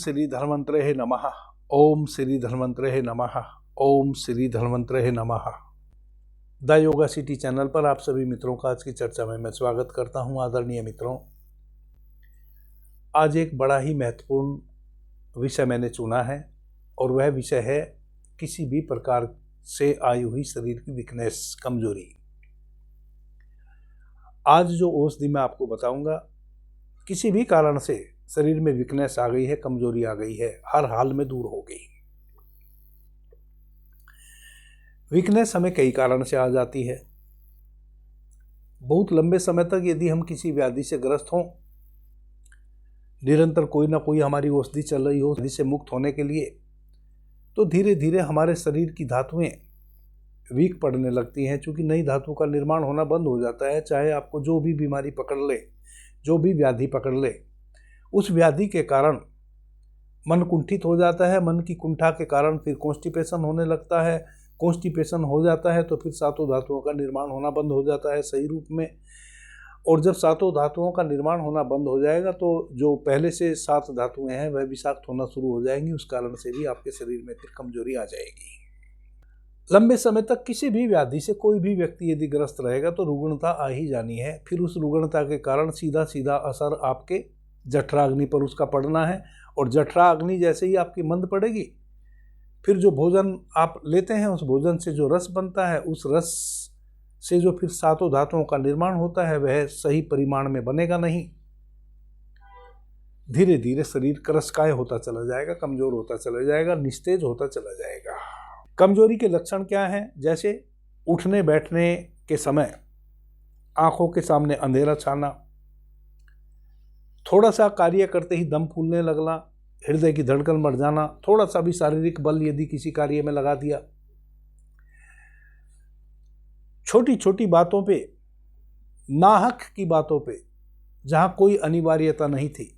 श्री धन्वंतरे नमः। ओम श्री धन्वंतरे नमः। ओम श्री धन्वंतरे नमः। द योगा सिटी चैनल पर आप सभी मित्रों का आज की चर्चा में मैं स्वागत करता हूं। आदरणीय मित्रों, आज एक बड़ा ही महत्वपूर्ण विषय मैंने चुना है और वह विषय है किसी भी प्रकार से आई हुई शरीर की वीकनेस, कमजोरी। आज जो औषधि मैं आपको बताऊंगा, किसी भी कारण से शरीर में वीकनेस आ गई है, कमजोरी आ गई है, हर हाल में दूर हो गई। वीकनेस हमें कई कारण से आ जाती है। बहुत लंबे समय तक यदि हम किसी व्याधि से ग्रस्त हों, निरंतर कोई ना कोई हमारी औषधि चल रही हो व्याधि से मुक्त होने के लिए, तो धीरे धीरे हमारे शरीर की धातुएं वीक पड़ने लगती हैं। चूंकि नई धातु का निर्माण होना बंद हो जाता है। चाहे आपको जो भी बीमारी पकड़ ले, जो भी व्याधि पकड़ ले, उस व्याधि के कारण मन कुंठित हो जाता है। मन की कुंठा के कारण फिर कॉन्स्टिपेशन होने लगता है। कॉन्स्टिपेशन हो जाता है तो फिर सातों धातुओं का निर्माण होना बंद हो जाता है सही रूप में। और जब सातों धातुओं का निर्माण होना बंद हो जाएगा तो जो पहले से 7 धातुएं हैं वह विषाक्त होना शुरू हो जाएंगी। उस कारण से भी आपके शरीर में फिर कमजोरी आ जाएगी। लंबे समय तक किसी भी व्याधि से कोई भी व्यक्ति यदि ग्रस्त रहेगा तो रुग्णता आ ही जानी है। फिर उस रुग्णता के कारण सीधा सीधा असर आपके जठराग्नि पर उसका पड़ना है। और जठराग्नि जैसे ही आपकी मंद पड़ेगी, फिर जो भोजन आप लेते हैं उस भोजन से जो रस बनता है, उस रस से जो फिर सातों धातुओं का निर्माण होता है वह सही परिमाण में बनेगा नहीं। धीरे धीरे शरीर क्रशकाय होता चला जाएगा, कमजोर होता चला जाएगा, निस्तेज होता चला जाएगा। कमजोरी के लक्षण क्या हैं? जैसे उठने बैठने के समय आंखों के सामने अंधेरा छाना, थोड़ा सा कार्य करते ही दम फूलने लगना, हृदय की धड़कन बढ़ जाना, थोड़ा सा भी शारीरिक बल यदि किसी कार्य में लगा दिया, छोटी छोटी बातों पे, नाहक की बातों पे जहां कोई अनिवार्यता नहीं थी,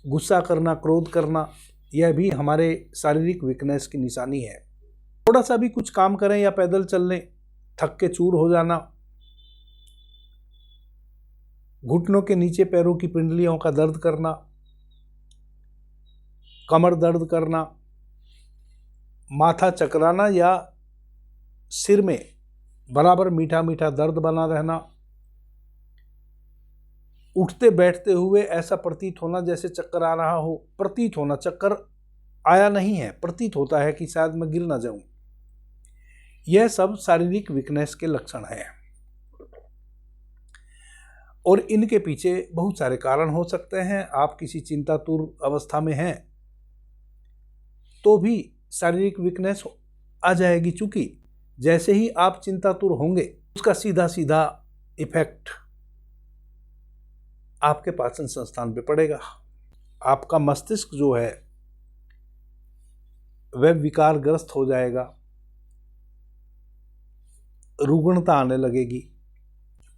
गुस्सा करना, क्रोध करना, यह भी हमारे शारीरिक वीकनेस की निशानी है। थोड़ा सा भी कुछ काम करें या पैदल चलने, थक के चूर हो जाना, घुटनों के नीचे पैरों की पिंडलियों का दर्द करना, कमर दर्द करना, माथा चकराना या सिर में बराबर मीठा मीठा दर्द बना रहना, उठते बैठते हुए ऐसा प्रतीत होना जैसे चक्कर आ रहा हो, प्रतीत होना, चक्कर आया नहीं है, प्रतीत होता है कि शायद मैं गिर ना जाऊं। यह सब शारीरिक वीकनेस के लक्षण हैं। और इनके पीछे बहुत सारे कारण हो सकते हैं। आप किसी चिंतातुर अवस्था में हैं तो भी शारीरिक वीकनेस आ जाएगी। चूंकि जैसे ही आप चिंतातुर होंगे उसका सीधा सीधा इफेक्ट आपके पाचन संस्थान पे पड़ेगा। आपका मस्तिष्क जो है वह विकारग्रस्त हो जाएगा, रुग्णता आने लगेगी,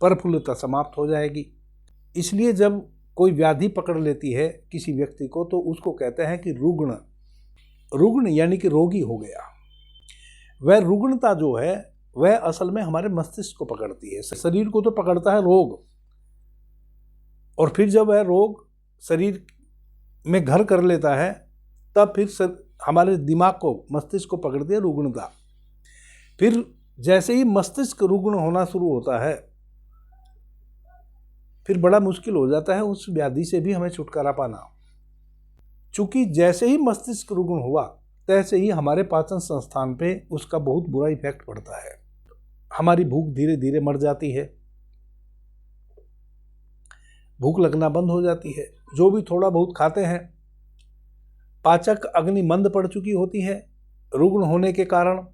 प्रफुल्लता समाप्त हो जाएगी। इसलिए जब कोई व्याधि पकड़ लेती है किसी व्यक्ति को तो उसको कहते हैं कि रुग्ण यानी कि रोगी हो गया। वह रुग्णता जो है वह असल में हमारे मस्तिष्क को पकड़ती है। शरीर को तो पकड़ता है रोग, और फिर जब वह रोग शरीर में घर कर लेता है तब फिर हमारे दिमाग को, मस्तिष्क को पकड़ती है रुग्णता। फिर जैसे ही मस्तिष्क रुग्ण होना शुरू होता है फिर बड़ा मुश्किल हो जाता है उस व्याधि से भी हमें छुटकारा पाना। चूंकि जैसे ही मस्तिष्क रुग्ण हुआ तैसे ही हमारे पाचन संस्थान पे उसका बहुत बुरा इफेक्ट पड़ता है। हमारी भूख धीरे धीरे मर जाती है, भूख लगना बंद हो जाती है। जो भी थोड़ा बहुत खाते हैं, पाचक अग्नि मंद पड़ चुकी होती है रुग्ण होने के कारण।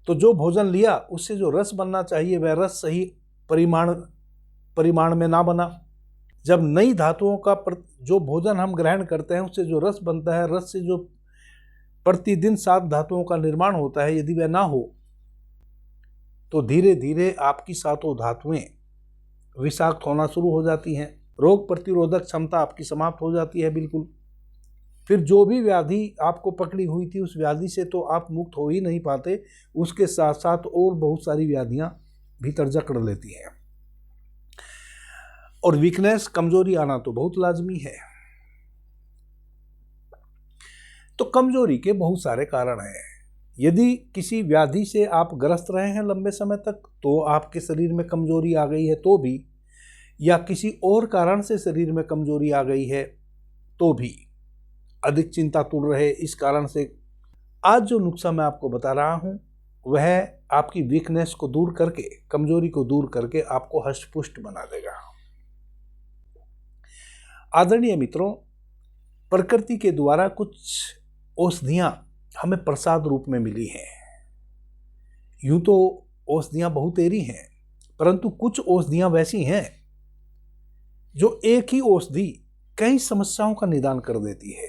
तो जो भोजन लिया उससे जो रस बनना चाहिए वह रस सही परिमाण में ना बना। जब नई धातुओं का जो भोजन हम ग्रहण करते हैं उससे जो रस बनता है, रस से जो प्रतिदिन 7 धातुओं का निर्माण होता है, यदि वह ना हो तो धीरे धीरे आपकी सातों धातुएं विषाक्त होना शुरू हो जाती हैं। रोग प्रतिरोधक क्षमता आपकी समाप्त हो जाती है बिल्कुल। फिर जो भी व्याधि आपको पकड़ी हुई थी उस व्याधि से तो आप मुक्त हो ही नहीं पाते, उसके साथ साथ और बहुत सारी व्याधियां भीतर जकड़ लेती हैं। और वीकनेस, कमजोरी आना तो बहुत लाजमी है। तो कमजोरी के बहुत सारे कारण हैं। यदि किसी व्याधि से आप ग्रस्त रहे हैं लंबे समय तक तो आपके शरीर में कमजोरी आ गई है तो भी, या किसी और कारण से शरीर में कमजोरी आ गई है तो भी, अधिक चिंता तुर रहे इस कारण से, आज जो नुस्खा मैं आपको बता रहा हूं वह आपकी वीकनेस को दूर करके, कमजोरी को दूर करके आपको हष्ट-पुष्ट बना देगा। आदरणीय मित्रों, प्रकृति के द्वारा कुछ औषधियां हमें प्रसाद रूप में मिली हैं। यूं तो औषधियां बहुतेरी हैं, परंतु कुछ औषधियां वैसी हैं जो एक ही औषधि कई समस्याओं का निदान कर देती है।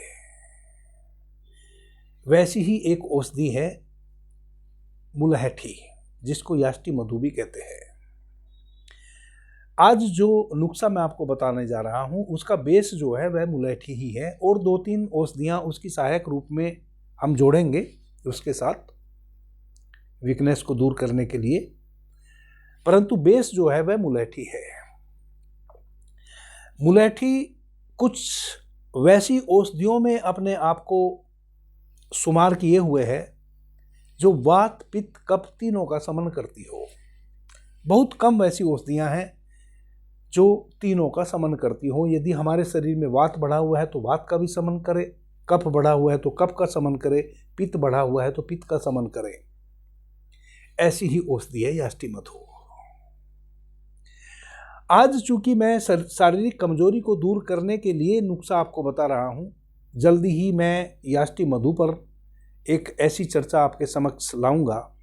वैसी ही एक औषधि है मुलैठी, जिसको याष्टि मधु भी कहते हैं। आज जो नुस्खा मैं आपको बताने जा रहा हूं उसका बेस जो है वह मुलैठी ही है, और 2-3 औषधियां उसकी सहायक रूप में हम जोड़ेंगे उसके साथ वीकनेस को दूर करने के लिए, परंतु बेस जो है वह मुलैठी है। मुलैठी कुछ वैसी औषधियों में अपने आप को शुमार किए हुए है जो वात, पित्त, कफ तीनों का शमन करती हो। बहुत कम वैसी औषधियां हैं जो तीनों का शमन करती हो। यदि हमारे शरीर में वात बढ़ा हुआ है तो वात का भी शमन करे, कफ बढ़ा हुआ है तो कफ का शमन करे, पित्त बढ़ा हुआ है तो पित्त का शमन करे। ऐसी ही औषधि है याष्टि मधु। आज चूंकि मैं शारीरिक कमजोरी को दूर करने के लिए नुस्खा आपको बता रहा हूं, जल्दी ही मैं याष्टि मधु पर एक ऐसी चर्चा आपके समक्ष लाऊंगा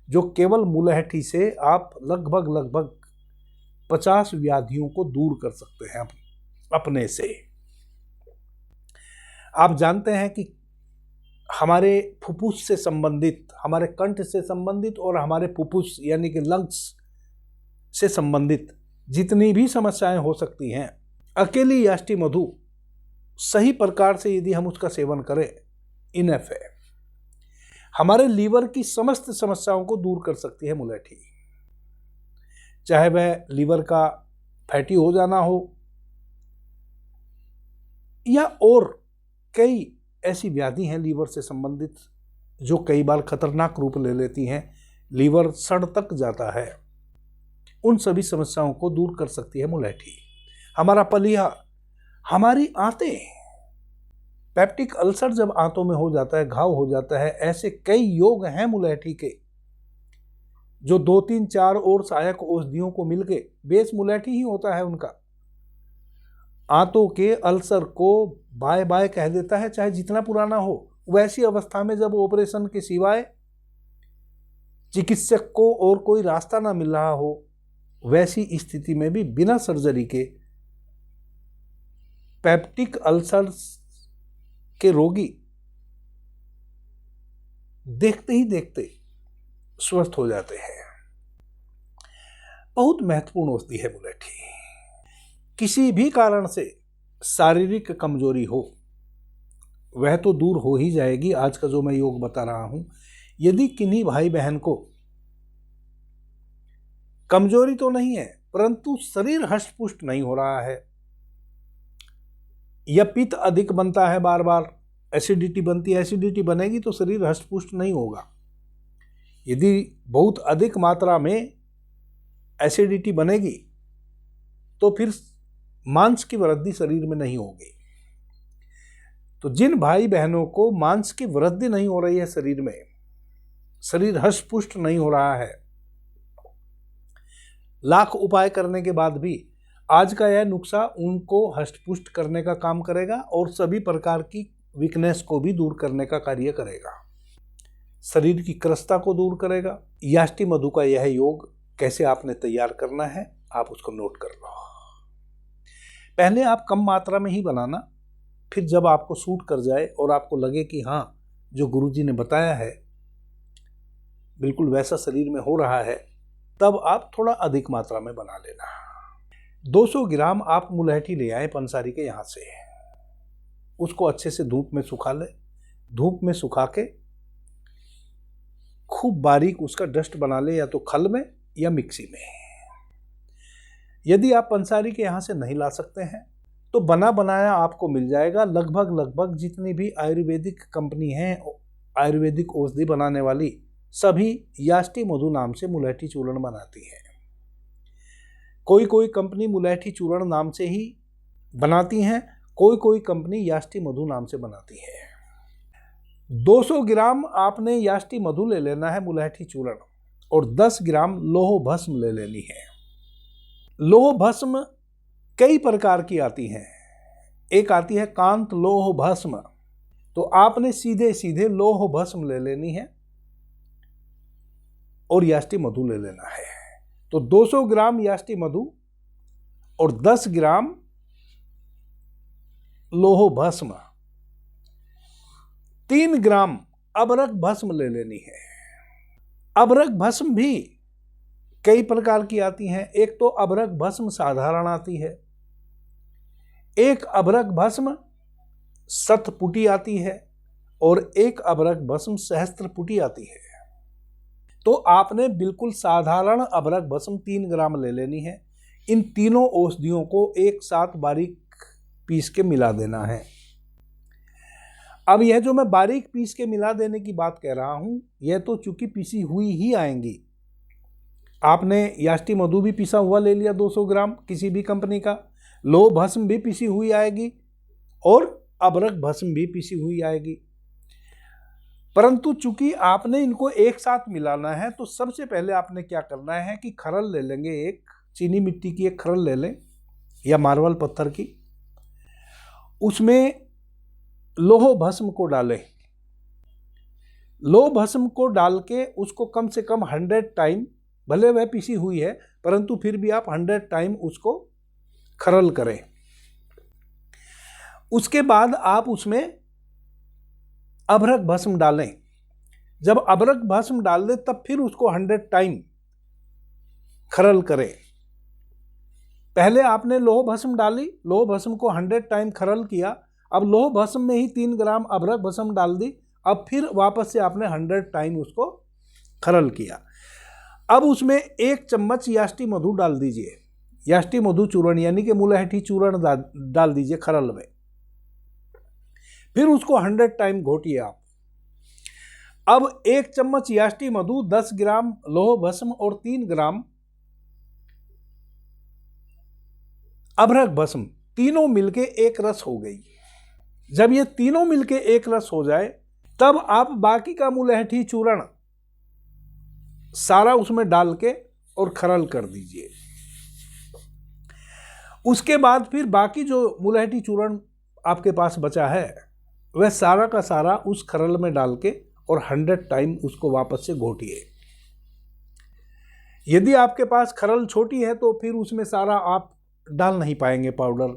जो केवल मुलैठी से आप लगभग 50 व्याधियों को दूर कर सकते हैं अपने से। आप जानते हैं कि हमारे फुफ्फुस से संबंधित, हमारे कंठ से संबंधित और हमारे फुफ्फुस यानी कि लंग्स से संबंधित जितनी भी समस्याएं हो सकती हैं, अकेली याष्टि मधु सही प्रकार से यदि हम उसका सेवन करें इनफ है। हमारे लीवर की समस्त समस्याओं को दूर कर सकती है मुलैठी, चाहे वह लीवर का फैटी हो जाना हो या और कई ऐसी व्याधि हैं लीवर से संबंधित जो कई बार खतरनाक रूप ले लेती हैं, लीवर सड़ तक जाता है। उन सभी समस्याओं को दूर कर सकती है मुलैठी। हमारा पलिया, हमारी आंतें, पेप्टिक अल्सर जब आंतों में हो जाता है, घाव हो जाता है, ऐसे कई योग हैं मुलैठी के जो 2-3-4 और सहायक औषधियों को मिलके, बेस मुलैठी ही होता है उनका, आंतों के अल्सर को बाय बाय कह देता है, चाहे जितना पुराना हो। वैसी अवस्था में जब ऑपरेशन के सिवाय चिकित्सक को और कोई रास्ता ना मिल रहा हो, वैसी स्थिति में भी बिना सर्जरी के पेप्टिक अल्सर के रोगी देखते ही देखते स्वस्थ हो जाते हैं। बहुत महत्वपूर्ण औषधि है मुलैठी। किसी भी कारण से शारीरिक कमजोरी हो वह तो दूर हो ही जाएगी। आज का जो मैं योग बता रहा हूं, यदि किन्हीं भाई बहन को कमजोरी तो नहीं है परंतु शरीर हष्ट-पुष्ट नहीं हो रहा है, या पित्त अधिक बनता है, बार बार एसिडिटी बनती है, एसिडिटी बनेगी तो शरीर हष्ट-पुष्ट नहीं होगा। यदि बहुत अधिक मात्रा में एसिडिटी बनेगी तो फिर मांस की वृद्धि शरीर में नहीं होगी। तो जिन भाई बहनों को मांस की वृद्धि नहीं हो रही है शरीर में, शरीर हष्ट-पुष्ट नहीं हो रहा है, लाख उपाय करने के बाद भी आज का यह नुस्खा उनको हष्ट-पुष्ट करने का काम करेगा और सभी प्रकार की वीकनेस को भी दूर करने का कार्य करेगा। शरीर की क्रसता को दूर करेगा। याष्टि मधु का यह योग कैसे आपने तैयार करना है, आप उसको नोट कर लो। पहले आप कम मात्रा में ही बनाना, फिर जब आपको सूट कर जाए और आपको लगे कि हाँ, जो गुरुजी ने बताया है बिल्कुल वैसा शरीर में हो रहा है, तब आप थोड़ा अधिक मात्रा में बना लेना। 200 ग्राम आप मुलैठी ले आए पंसारी के यहाँ से, उसको अच्छे से धूप में सुखा ले। धूप में सुखा के खूब बारीक उसका डस्ट बना ले, या तो खल में या मिक्सी में। यदि आप पंसारी के यहाँ से नहीं ला सकते हैं तो बना बनाया आपको मिल जाएगा। लगभग जितनी भी आयुर्वेदिक कंपनी हैं आयुर्वेदिक औषधि बनाने वाली, सभी याष्टि मधु नाम से मुलैठी चूर्ण बनाती है। कोई कंपनी मुलैठी चूर्ण नाम से ही बनाती हैं, कोई कंपनी याष्टि मधु नाम से बनाती है। 200 ग्राम आपने याष्टि मधु ले लेना है मुलैठी चूर्ण, और 10 ग्राम लोह भस्म ले लेनी है। लोह भस्म कई प्रकार की आती हैं। एक आती है कांत लोह भस्म, तो आपने सीधे सीधे लोह भस्म ले लेनी है और याष्टि मधु ले लेना है। तो 200 ग्राम याष्टि मधु और 10 ग्राम लोह भस्म, 3 ग्राम अबरक भस्म ले लेनी है। अबरक भस्म भी कई प्रकार की आती हैं। एक तो अबरक भस्म साधारण आती है, एक अबरक भस्म शतपुटी आती है, और एक अबरक भस्म सहस्त्रपुटी आती है। तो आपने बिल्कुल साधारण अबरक भस्म 3 ग्राम ले लेनी है। इन तीनों औषधियों को एक साथ बारीक पीस के मिला देना है। अब यह जो मैं बारीक पीस के मिला देने की बात कह रहा हूं, यह तो चूंकि पीसी हुई ही आएंगी। आपने याष्टि मधु भी पिसा हुआ ले लिया 200 ग्राम किसी भी कंपनी का, लोह भस्म भी पिसी हुई आएगी और अबरक भस्म भी पिसी हुई आएगी। परंतु चूंकि आपने इनको एक साथ मिलाना है, तो सबसे पहले आपने क्या करना है कि खरल ले लेंगे। एक चीनी मिट्टी की एक खरल ले लें या मार्बल पत्थर की, उसमें लोह भस्म को डालें। लोह भस्म को डाल के उसको कम से कम 100 टाइम, भले वह पिसी हुई है परंतु फिर भी आप 100 टाइम उसको खरल करें। उसके बाद आप उसमें अबरक भस्म डालें। जब अबरक भस्म डाल दें तब फिर उसको 100 टाइम खरल करें। पहले आपने लोह भस्म डाली, लोह भस्म को 100 टाइम खरल किया, अब लोह भस्म में ही 3 ग्राम अबरक भस्म डाल दी, अब फिर वापस से आपने 100 टाइम उसको खरल किया। अब उसमें 1 चम्मच याष्टि मधु डाल दीजिए, याष्टि मधु चूर्ण यानी कि मुलैठी चूर्ण डाल दीजिए खरल में। फिर उसको 100 टाइम घोटिए आप। अब 1 चम्मच याष्टि मधु, 10 ग्राम लोह भस्म और 3 ग्राम अबरक भस्म, तीनों मिलके एक रस हो गई। जब ये तीनों मिलके एक रस हो जाए, तब आप बाकी का मुलैठी चूर्ण सारा उसमें डाल के और खरल कर दीजिए। उसके बाद फिर बाकी जो मुलैठी चूर्ण आपके पास बचा है, वह सारा का सारा उस खरल में डाल के और 100 टाइम उसको वापस से घोटिए। यदि आपके पास खरल छोटी है तो फिर उसमें सारा आप डाल नहीं पाएंगे पाउडर,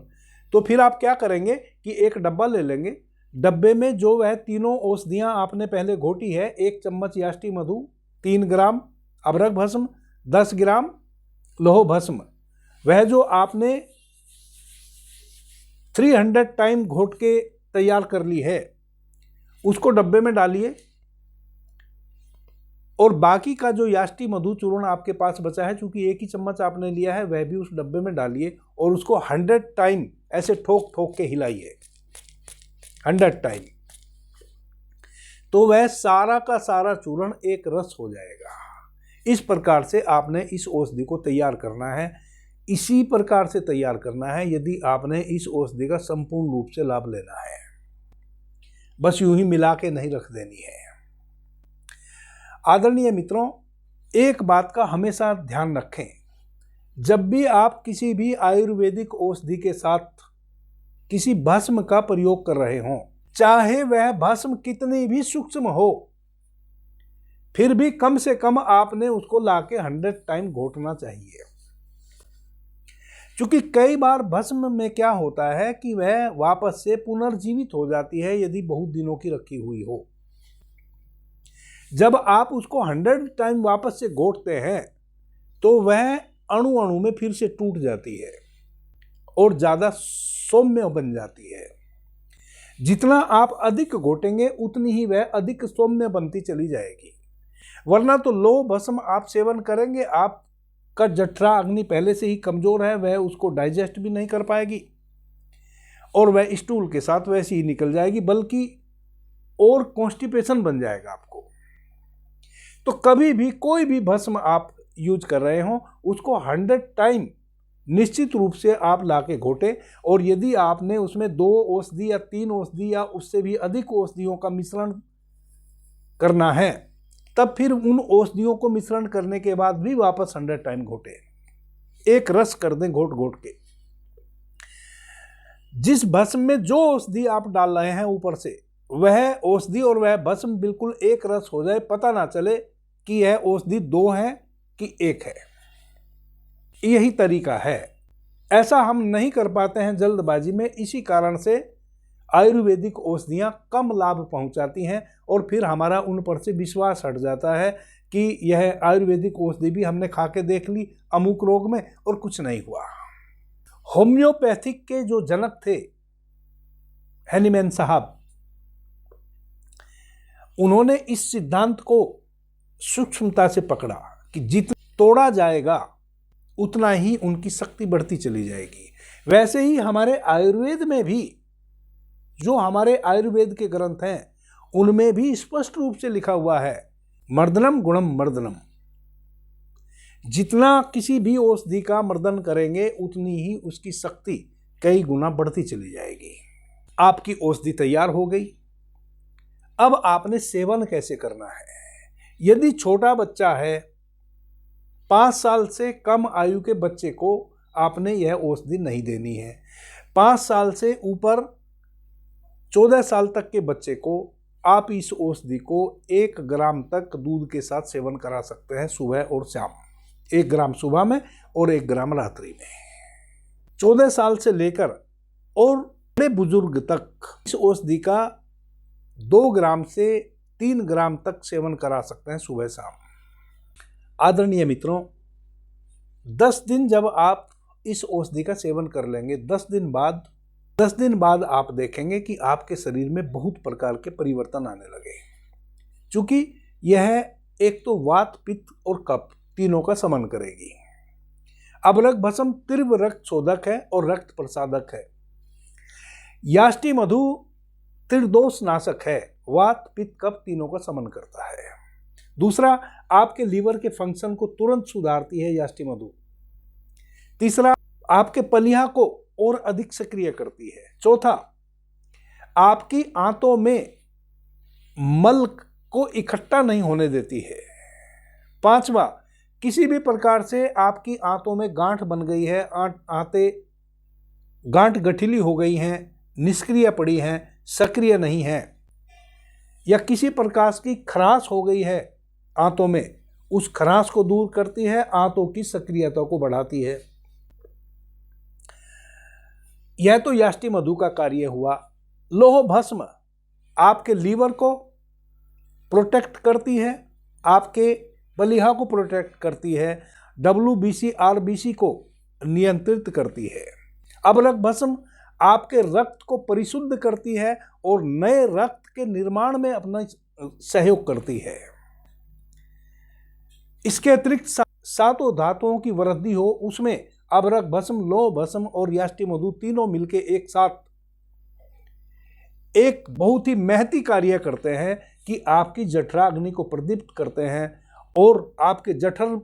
तो फिर आप क्या करेंगे कि एक डब्बा ले लेंगे। डब्बे में जो वह तीनों औषधियां आपने पहले घोटी है, 1 चम्मच याष्टि मधु, 3 ग्राम अबरक भस्म, 10 ग्राम लोह भस्म, वह जो आपने 300 टाइम घोट के तैयार कर ली है, उसको डब्बे में डालिए। और बाकी का जो याष्टि मधु चूर्ण आपके पास बचा है, चूंकि 1 ही चम्मच आपने लिया है, वह भी उस डब्बे में डालिए और उसको 100 टाइम ऐसे ठोक ठोक के हिलाइए, 100 टाइम। तो वह सारा का सारा चूर्ण एक रस हो जाएगा। इस प्रकार से आपने इस औषधि को तैयार करना है। इसी प्रकार से तैयार करना है यदि आपने इस औषधि का संपूर्ण रूप से लाभ लेना है। बस यूं ही मिला के नहीं रख देनी है। आदरणीय मित्रों, एक बात का हमेशा ध्यान रखें, जब भी आप किसी भी आयुर्वेदिक औषधि के साथ किसी भस्म का प्रयोग कर रहे हों, चाहे वह भस्म कितनी भी सूक्ष्म हो, फिर भी कम से कम आपने उसको लाके 100 टाइम घोटना चाहिए। क्योंकि कई बार भस्म में क्या होता है कि वह वापस से पुनर्जीवित हो जाती है यदि बहुत दिनों की रखी हुई हो। जब आप उसको 100 टाइम वापस से घोटते हैं तो वह अणु अणु में फिर से टूट जाती है और ज़्यादा सौम्य बन जाती है। जितना आप अधिक घोटेंगे उतनी ही वह अधिक सौम्य बनती चली जाएगी। वरना तो लोह भस्म आप सेवन करेंगे, आपका जठरा अग्नि पहले से ही कमज़ोर है, वह उसको डाइजेस्ट भी नहीं कर पाएगी। और वह स्टूल के साथ वैसे ही निकल जाएगी, बल्कि और कॉन्स्टिपेशन बन जाएगा आपको। तो कभी भी कोई भी भस्म आप यूज कर रहे हो उसको 100 टाइम निश्चित रूप से आप लाके घोटें, और यदि आपने उसमें 2 औषधि या 3 औषधि या उससे भी अधिक औषधियों का मिश्रण करना है, तब फिर उन औषधियों को मिश्रण करने के बाद भी वापस 100 टाइम घोटें, एक रस कर दें घोट घोट के। जिस भस्म में जो औषधि आप डाल रहे हैं ऊपर से, वह औषधि और वह भस्म बिल्कुल एक रस हो जाए, पता ना चले कि यह औषधि 2 है कि 1 है। यही तरीका है। ऐसा हम नहीं कर पाते हैं जल्दबाजी में, इसी कारण से आयुर्वेदिक औषधियां कम लाभ पहुंचाती हैं और फिर हमारा उन पर से विश्वास हट जाता है कि यह आयुर्वेदिक औषधि भी हमने खा के देख ली अमुक रोग में और कुछ नहीं हुआ। होम्योपैथिक के जो जनक थे हैनीमैन साहब, उन्होंने इस सिद्धांत को सूक्ष्मता से पकड़ा कि जितना तोड़ा जाएगा उतना ही उनकी शक्ति बढ़ती चली जाएगी। वैसे ही हमारे आयुर्वेद में भी, जो हमारे आयुर्वेद के ग्रंथ हैं उनमें भी स्पष्ट रूप से लिखा हुआ है, मर्दनम गुणम मर्दनम। जितना किसी भी औषधि का मर्दन करेंगे उतनी ही उसकी शक्ति कई गुना बढ़ती चली जाएगी। आपकी औषधि तैयार हो गई, अब आपने सेवन कैसे करना है। यदि छोटा बच्चा है, 5 साल से कम आयु के बच्चे को आपने यह औषधि नहीं देनी है। 5 साल से ऊपर 14 साल तक के बच्चे को आप इस औषधि को 1 ग्राम तक दूध के साथ सेवन करा सकते हैं, सुबह और शाम। 1 ग्राम सुबह में और 1 ग्राम रात्रि में। 14 साल से लेकर और बड़े बुजुर्ग तक इस औषधि का 2 ग्राम से 3 ग्राम तक सेवन करा सकते हैं सुबह शाम। आदरणीय मित्रों, 10 दिन जब आप इस औषधि का सेवन कर लेंगे, 10 दिन बाद आप देखेंगे कि आपके शरीर में बहुत प्रकार के परिवर्तन आने लगे। चूंकि यह एक तो वात, पित्त और कफ तीनों का समन करेगी। अबरक भस्म तीव्र रक्त शोधक है और रक्त प्रसादक है। याष्टि मधु त्रिदोष नाशक है, वात, पित्त, कफ तीनों का समन करता है। दूसरा, आपके लीवर के फंक्शन को तुरंत सुधारती है याष्टि मधु। तीसरा, आपके पलिहा को और अधिक सक्रिय करती है। चौथा, आपकी आंतों में मल को इकट्ठा नहीं होने देती है। 5वां, किसी भी प्रकार से आपकी आंतों में गांठ बन गई है, आंतें गांठ गठिली हो गई हैं, निष्क्रिय पड़ी हैं, सक्रिय नहीं हैं, या किसी प्रकार की खराश हो गई है आंतों में, उस खराश को दूर करती है, आंतों की सक्रियता को बढ़ाती है। यह तो याष्टि मधु का कार्य हुआ। लौह भस्म आपके लीवर को प्रोटेक्ट करती है, आपके बलिहा को प्रोटेक्ट करती है, WBC RBC को नियंत्रित करती है। अबरक भस्म आपके रक्त को परिशुद्ध करती है और नए रक्त के निर्माण में अपना सहयोग करती है। इसके अतिरिक्त 7 धातुओं की वृद्धि हो, उसमें अबरक भस्म, लौह भस्म और याष्टि मधु तीनों मिलके एक साथ एक बहुत ही महती कार्य करते हैं कि आपकी जठराग्नि को प्रदीप्त करते हैं, और आपके जठर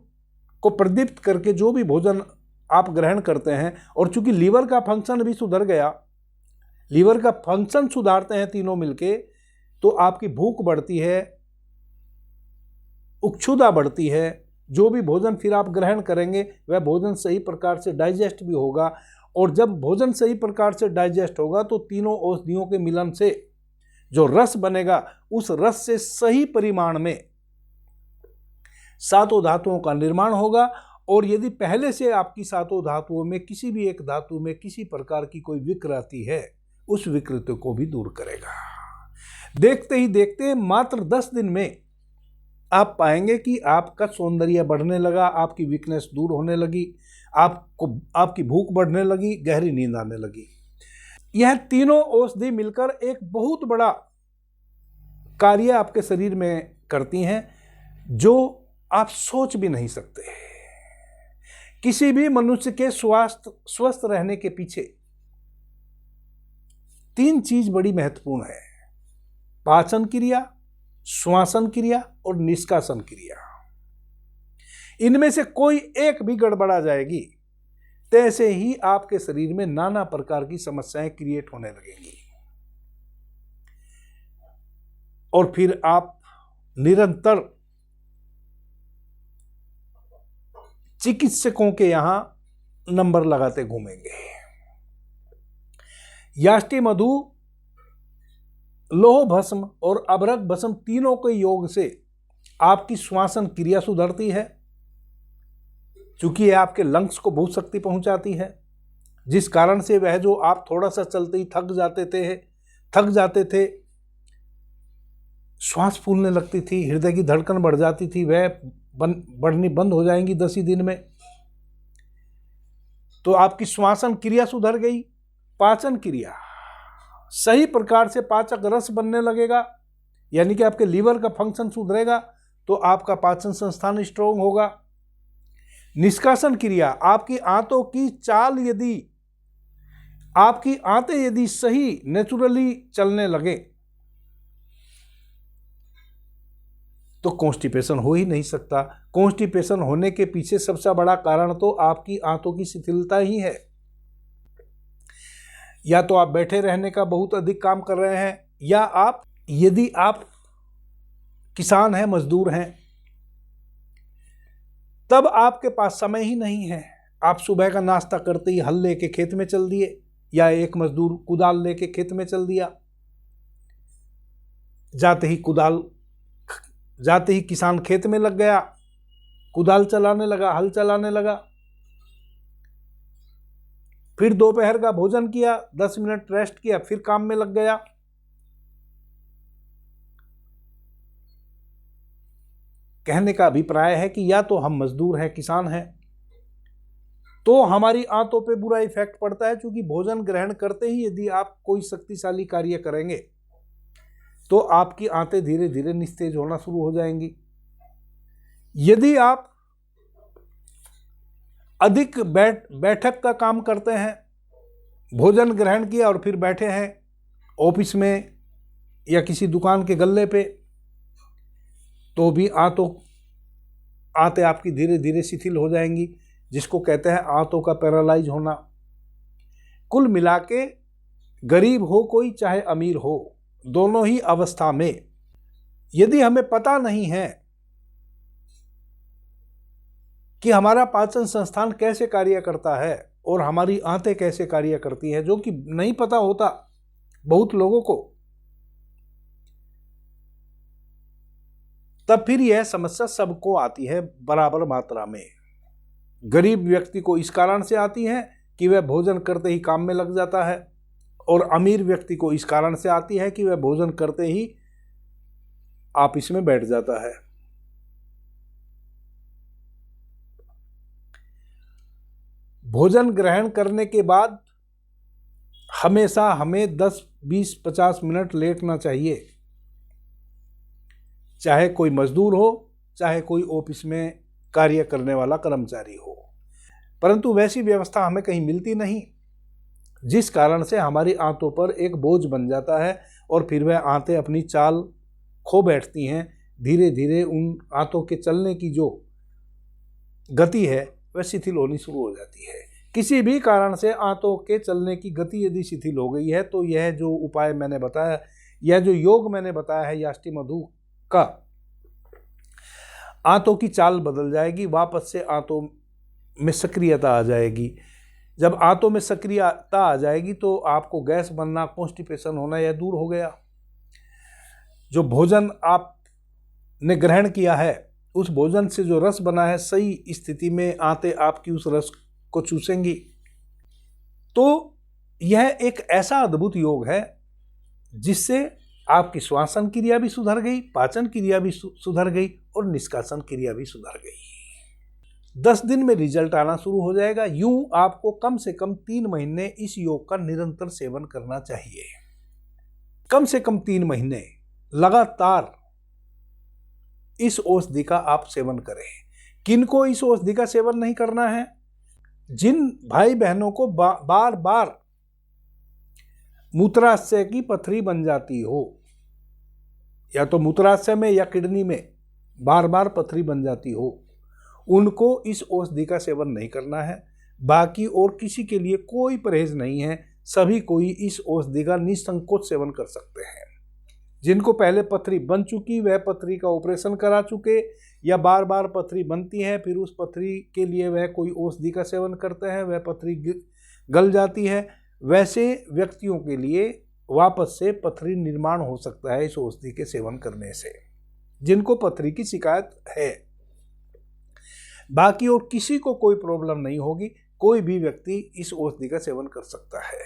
को प्रदीप्त करके जो भी भोजन आप ग्रहण करते हैं, और चूंकि लीवर का फंक्शन भी सुधर गया, लीवर का फंक्शन सुधारते हैं तीनों मिलके, तो आपकी भूख बढ़ती है, उक्षुता बढ़ती है। जो भी भोजन फिर आप ग्रहण करेंगे वह भोजन सही प्रकार से डाइजेस्ट भी होगा, और जब भोजन सही प्रकार से डाइजेस्ट होगा तो तीनों औषधियों के मिलन से जो रस बनेगा, उस रस से सही परिमाण में 7 धातुओं का निर्माण होगा। और यदि पहले से आपकी 7 धातुओं में किसी भी एक धातु में किसी प्रकार की कोई विकृति है, उस विकृति को भी दूर करेगा। देखते ही देखते मात्र 10 दिन में आप पाएंगे कि आपका सौंदर्य बढ़ने लगा, आपकी वीकनेस दूर होने लगी, आपकी भूख बढ़ने लगी, गहरी नींद आने लगी। यह तीनों औषधि मिलकर एक बहुत बड़ा कार्य आपके शरीर में करती हैं, जो आप सोच भी नहीं सकते। किसी भी मनुष्य के स्वस्थ रहने के पीछे 3 चीज बड़ी महत्वपूर्ण है: पाचन क्रिया, श्वासन क्रिया और निष्कासन क्रिया। इनमें से कोई एक भी गड़बड़ा जाएगी तैसे ही आपके शरीर में नाना प्रकार की समस्याएं क्रिएट होने लगेंगी और फिर आप निरंतर चिकित्सकों के यहां नंबर लगाते घूमेंगे। याष्टि मधु, लोह भस्म और अभ्रक भस्म तीनों के योग से आपकी श्वासन क्रिया सुधरती है, क्योंकि यह आपके लंग्स को बहुत शक्ति पहुंचाती है, जिस कारण से वह जो आप थोड़ा सा चलते ही थक जाते थे, श्वास फूलने लगती थी, हृदय की धड़कन बढ़ जाती थी, वह बढ़नी बंद हो जाएंगी 10 ही दिन में। तो आपकी श्वासन क्रिया सुधर गई। पाचन क्रिया, सही प्रकार से पाचक रस बनने लगेगा, यानी कि आपके लीवर का फंक्शन सुधरेगा तो आपका पाचन संस्थान स्ट्रोंग होगा। निष्कासन क्रिया, आपकी आंतों की चाल आपकी आंतें यदि सही नेचुरली चलने लगे तो कॉन्स्टिपेशन हो ही नहीं सकता। कॉन्स्टिपेशन होने के पीछे सबसे बड़ा कारण तो आपकी आंतों की शिथिलता ही है। या तो आप बैठे रहने का बहुत अधिक काम कर रहे हैं, या यदि आप किसान हैं, मजदूर हैं, तब आपके पास समय ही नहीं है। आप सुबह का नाश्ता करते ही हल लेके खेत में चल दिए, या एक मजदूर कुदाल लेके खेत में चल दिया। जाते ही किसान खेत में लग गया, कुदाल चलाने लगा, हल चलाने लगा। फिर दोपहर का भोजन किया, 10 मिनट रेस्ट किया, फिर काम में लग गया। कहने का अभिप्राय है कि या तो हम मजदूर हैं, किसान हैं, तो हमारी आंतों पे बुरा इफेक्ट पड़ता है, क्योंकि भोजन ग्रहण करते ही यदि आप कोई शक्तिशाली कार्य करेंगे तो आपकी आंतें धीरे धीरे निस्तेज होना शुरू हो जाएंगी। यदि आप अधिक बैठक का काम करते हैं, भोजन ग्रहण किया और फिर बैठे हैं ऑफिस में या किसी दुकान के गल्ले पे, तो भी आंतें आपकी धीरे धीरे शिथिल हो जाएंगी, जिसको कहते हैं आंतों का पैरालाइज होना। कुल मिला के गरीब हो कोई चाहे अमीर हो, दोनों ही अवस्था में यदि हमें पता नहीं है कि हमारा पाचन संस्थान कैसे कार्य करता है और हमारी आंतें कैसे कार्य करती हैं, जो कि नहीं पता होता बहुत लोगों को, तब फिर यह समस्या सबको आती है बराबर मात्रा में। गरीब व्यक्ति को इस कारण से आती है कि वह भोजन करते ही काम में लग जाता है, और अमीर व्यक्ति को इस कारण से आती है कि वह भोजन करते ही ऑफिस में बैठ जाता है। भोजन ग्रहण करने के बाद हमेशा हमें 10, 20, 50 मिनट लेटना चाहिए, चाहे कोई मजदूर हो, चाहे कोई ऑफिस में कार्य करने वाला कर्मचारी हो। परंतु वैसी व्यवस्था हमें कहीं मिलती नहीं, जिस कारण से हमारी आंतों पर एक बोझ बन जाता है और फिर वह आंतें अपनी चाल खो बैठती हैं। धीरे धीरे उन आंतों के चलने की जो गति है वह शिथिल होनी शुरू हो जाती है। किसी भी कारण से आंतों के चलने की गति यदि शिथिल हो गई है तो यह जो उपाय मैंने बताया, यह जो योग मैंने बताया है याष्टि मधु का, आंतों की चाल बदल जाएगी, वापस से आंतों में सक्रियता आ जाएगी। जब आंतों में सक्रियता आ जाएगी तो आपको गैस बनना, कॉन्स्टिपेशन होना यह दूर हो गया। जो भोजन आपने ग्रहण किया है, उस भोजन से जो रस बना है, सही स्थिति में आंतें आपकी उस रस को चूसेंगी। तो यह एक ऐसा अद्भुत योग है जिससे आपकी श्वासन क्रिया भी सुधर गई, पाचन क्रिया भी सुधर गई और निष्कासन क्रिया भी सुधर गई। 10 दिन में रिजल्ट आना शुरू हो जाएगा। यूं आपको कम से कम 3 महीने इस योग का निरंतर सेवन करना चाहिए। कम से कम 3 महीने लगातार इस औषधि का आप सेवन करें। किनको इस औषधि का सेवन नहीं करना है? जिन भाई बहनों को बार बार मूत्राशय की पथरी बन जाती हो, या तो मूत्राशय में या किडनी में बार बार पथरी बन जाती हो, उनको इस औषधि का सेवन नहीं करना है। बाकी और किसी के लिए कोई परहेज नहीं है, सभी कोई इस औषधि का निसंकोच सेवन कर सकते हैं। जिनको पहले पथरी बन चुकी, वह पथरी का ऑपरेशन करा चुके, या बार बार पथरी बनती है फिर उस पथरी के लिए वह कोई औषधि का सेवन करते हैं, वह पथरी गल जाती है, वैसे व्यक्तियों के लिए वापस से पथरी निर्माण हो सकता है इस औषधि के सेवन करने से, जिनको पथरी की शिकायत है। बाकी और किसी को कोई प्रॉब्लम नहीं होगी, कोई भी व्यक्ति इस औषधि का सेवन कर सकता है,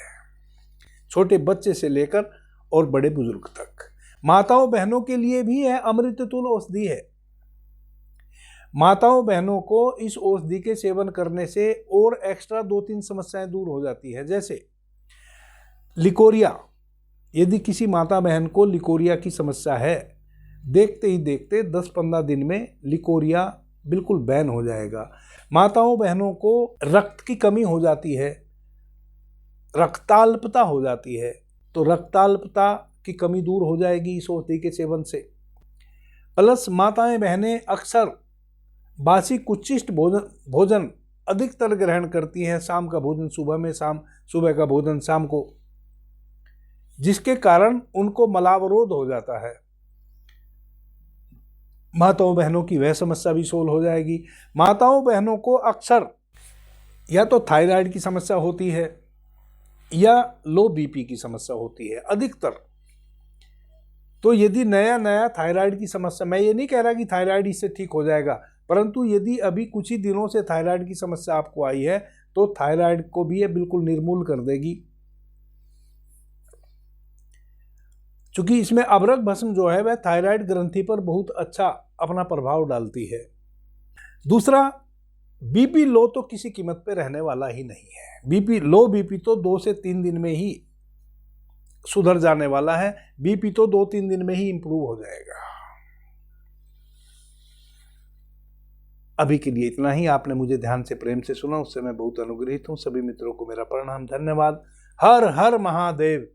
छोटे बच्चे से लेकर और बड़े बुजुर्ग तक। माताओं बहनों के लिए भी यह अमृत तुल्य औषधि है। माताओं बहनों को इस औषधि के सेवन करने से और एक्स्ट्रा 2-3 समस्याएं दूर हो जाती है, जैसे लिकोरिया। यदि किसी माता बहन को लिकोरिया की समस्या है, देखते ही देखते 10-15 दिन में लिकोरिया बिल्कुल बैन हो जाएगा। माताओं बहनों को रक्त की कमी हो जाती है, रक्ताल्पता हो जाती है, तो रक्ताल्पता की कमी दूर हो जाएगी इस औषधि के सेवन से। प्लस माताएं बहनें अक्सर बासी कुचिष्ट भोजन अधिकतर ग्रहण करती हैं, शाम का भोजन सुबह में, सुबह का भोजन शाम को, जिसके कारण उनको मलावरोध हो जाता है। माताओं बहनों की वह समस्या भी सोल्व हो जाएगी। माताओं बहनों को अक्सर या तो थायराइड की समस्या होती है या लो बीपी की समस्या होती है अधिकतर। तो यदि नया नया थायराइड की समस्या, मैं ये नहीं कह रहा कि थायराइड इससे ठीक हो जाएगा, परंतु यदि अभी कुछ ही दिनों से थायराइड की समस्या आपको आई है तो थायराइड को भी ये बिल्कुल निर्मूल कर देगी, क्योंकि इसमें अबरक भस्म जो है वह थायराइड ग्रंथि पर बहुत अच्छा अपना प्रभाव डालती है। दूसरा, बीपी लो तो किसी कीमत पे रहने वाला ही नहीं है। बीपी तो 2 से 3 दिन में ही सुधर जाने वाला है, बीपी तो 2-3 दिन में ही इंप्रूव हो जाएगा। अभी के लिए इतना ही। आपने मुझे ध्यान से प्रेम से सुना, उससे मैं बहुत अनुग्रहित हूं। सभी मित्रों को मेरा प्रणाम, धन्यवाद। हर हर महादेव।